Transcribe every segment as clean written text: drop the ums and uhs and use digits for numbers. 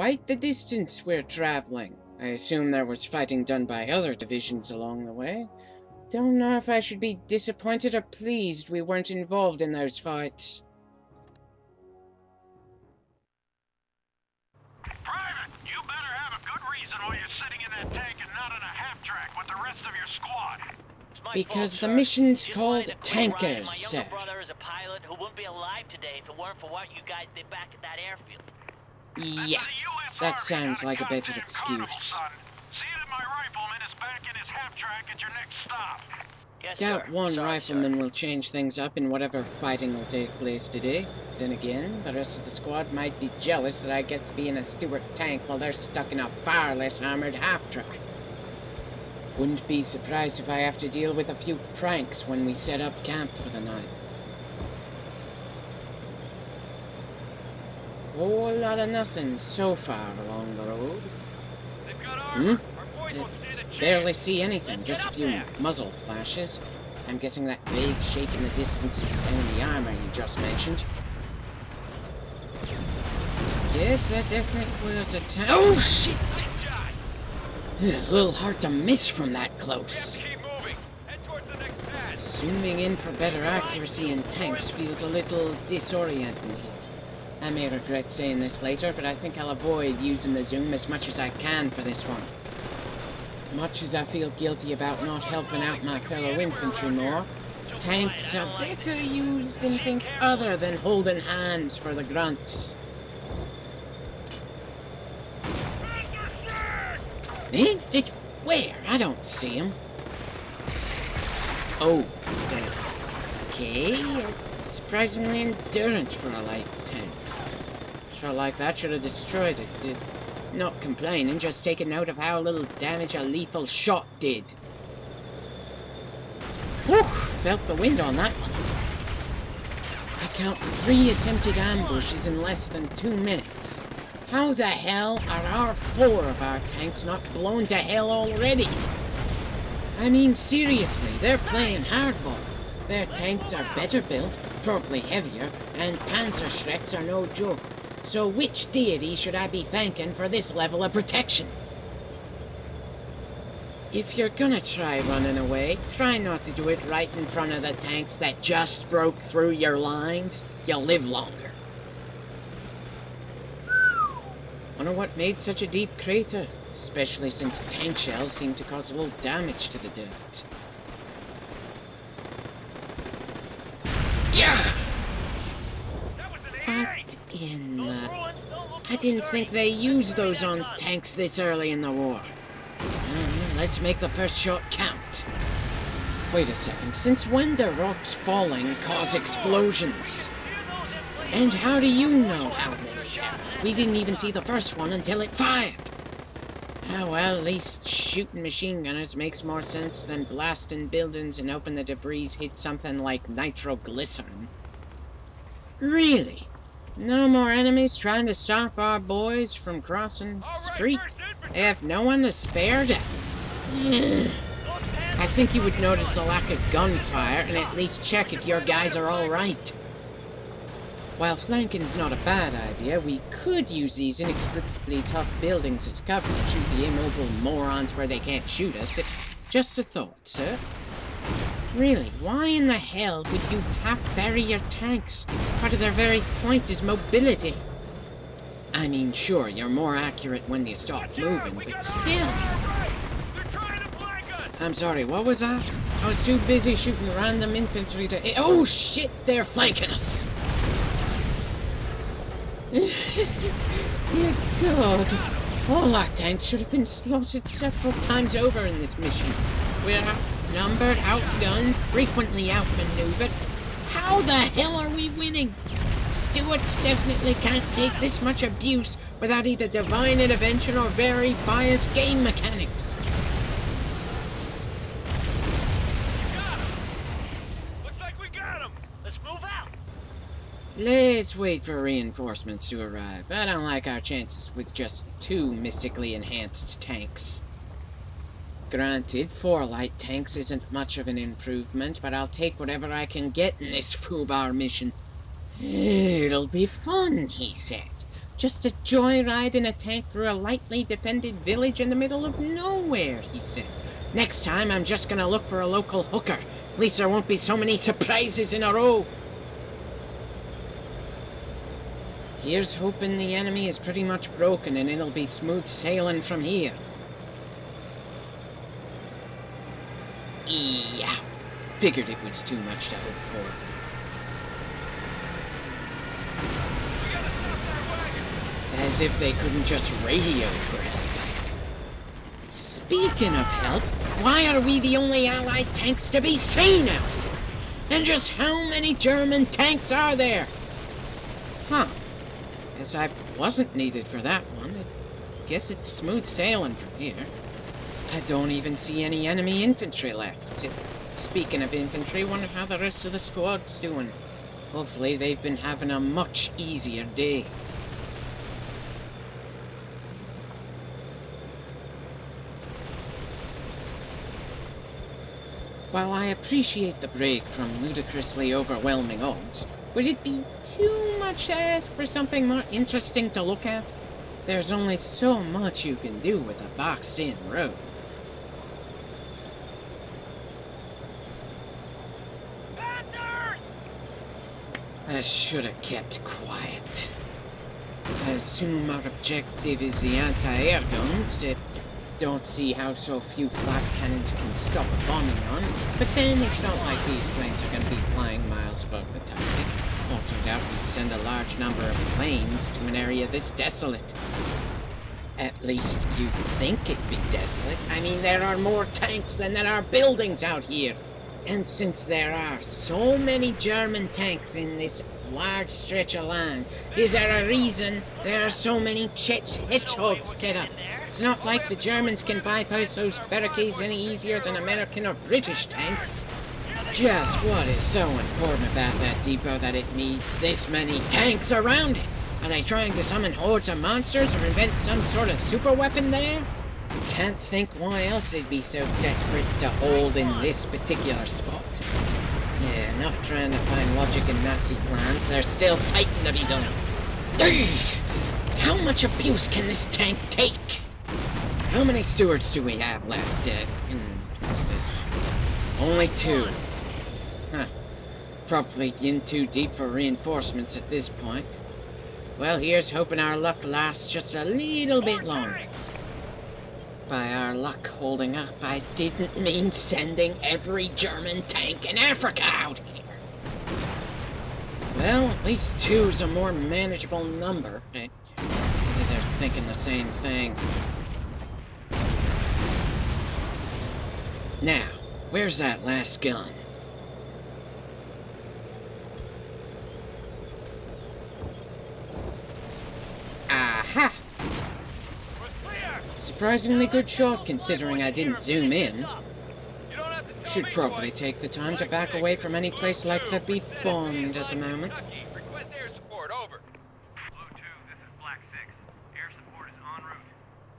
quite the distance we're traveling. I assume there was fighting done by other divisions along the way. Don't know if I should be disappointed or pleased we weren't involved in those fights. Private, you better have a good reason why you're sitting in that tank and not on a half-track with the rest of your squad. Because the mission's called Tankers, sir. My younger brother is a pilot who wouldn't be alive today if it weren't for what you guys did back at that airfield. Yeah, that sounds like a better excuse. Yes, Doubt sir. one Sorry, rifleman sir. will change things up in whatever fighting will take place today. Then again, the rest of the squad might be jealous that I get to be in a Stuart tank while they're stuck in a far less armored half-track. Wouldn't be surprised if I have to deal with a few pranks when we set up camp for the night. Whole lot of nothing so far along the road. Barely see anything, just a few muzzle flashes. I'm guessing that vague shape in the distance is enemy armor you just mentioned. Yes, that definitely was a tank. Oh, shit! A little hard to miss from that close. Zooming in for better accuracy in tanks feels a little disorienting. I may regret saying this later, but I think I'll avoid using the zoom as much as I can for this one. Much as I feel guilty about not helping out my fellow infantry more, tanks are better used in things other than holding hands for the grunts. Where? I don't see him. Oh, okay. Surprisingly endurant for a light tank. Sure like that should have destroyed it. Not complaining, just taking note of how little damage a lethal shot did. Whew, felt the wind on that one. I count 3 attempted ambushes in less than 2 minutes. How the hell are our 4 of our tanks not blown to hell already? I mean, seriously, they're playing hardball. Their tanks are better built, probably heavier, and Panzerschrecks are no joke. So which deity should I be thanking for this level of protection? If you're gonna try running away, try not to do it right in front of the tanks that just broke through your lines. You'll live longer. Wonder what made such a deep crater, especially since tank shells seem to cause a little damage to the dirt. Yeah! What in the... I didn't think they used those on tanks this early in the war. Let's make the first shot count. Wait a second, since when do rocks falling cause explosions? And how do you know how many? We didn't even see the first one until it fired. Oh well, at least shooting machine gunners makes more sense than blasting buildings and hoping the debris hit something like nitroglycerin. Really? No more enemies trying to stop our boys from crossing the street? They have no one to spare them. I think you would notice a lack of gunfire and at least check if your guys are alright. While flanking's not a bad idea, we could use these inexplicably tough buildings as cover to shoot the immobile morons where they can't shoot us. Just a thought, sir. Really, why in the hell would you half-bury your tanks? Part of their very point is mobility. I mean, sure, you're more accurate when you stop moving, but still. I'm sorry, what was that? I was too busy shooting random infantry to... Oh shit, they're flanking us! Dear God, all our tanks should have been slaughtered several times over in this mission. We're outnumbered, outgunned, frequently outmaneuvered. How the hell are we winning? Stuarts definitely can't take this much abuse without either divine intervention or very biased game mechanics. Let's wait for reinforcements to arrive. I don't like our chances with just 2 mystically enhanced tanks. Granted, 4 light tanks isn't much of an improvement, but I'll take whatever I can get in this FUBAR mission. It'll be fun, he said. Just a joyride in a tank through a lightly defended village in the middle of nowhere, he said. Next time I'm just gonna look for a local hooker. At least there won't be so many surprises in a row. Here's hoping the enemy is pretty much broken and it'll be smooth sailing from here. Yeah, figured it was too much to hope for. As if they couldn't just radio for help. Speaking of help, why are we the only Allied tanks to be seen out here? And just how many German tanks are there? Huh. Guess I wasn't needed for that one. I guess it's smooth sailing from here. I don't even see any enemy infantry left. Speaking of infantry, wonder how the rest of the squad's doing. Hopefully they've been having a much easier day. While I appreciate the break from ludicrously overwhelming odds, would it be too much to ask for something more interesting to look at? There's only so much you can do with a boxed-in road. I should have kept quiet. I assume our objective is the anti-air guns. Don't see how so few flak cannons can stop a bombing run, but then it's not like these planes are going to be flying miles above the target. Also doubt we'd send a large number of planes to an area this desolate. At least you'd think it'd be desolate. I mean, there are more tanks than there are buildings out here. And since there are so many German tanks in this large stretch of land, is there a reason there are so many hedgehogs set up? It's not like the Germans can bypass those barricades any easier than American or British tanks. Just what is so important about that depot that it needs this many tanks around it? Are they trying to summon hordes of monsters or invent some sort of super weapon there? Can't think why else they'd be so desperate to hold in this particular spot. Yeah, enough trying to find logic in Nazi plans. There's still fighting to be done. How much abuse can this tank take? How many Stuarts do we have left? Only 2. Huh. Probably in too deep for reinforcements at this point. Well, here's hoping our luck lasts just a little bit longer. By our luck holding up, I didn't mean sending every German tank in Africa out here. Well, at least 2's a more manageable number. Maybe they're thinking the same thing. Now, where's that last gun? Aha! Surprisingly good shot considering I didn't zoom in. Should probably take the time to back away from any place like that be bombed at the moment.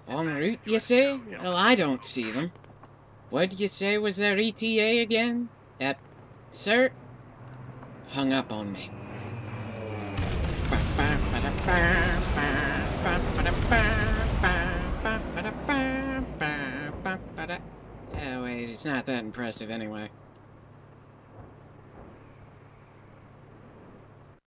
En route, you say? Well, I don't see them. What'd you say was their ETA again? Sir? Hung up on me. Oh wait, it's not that impressive anyway.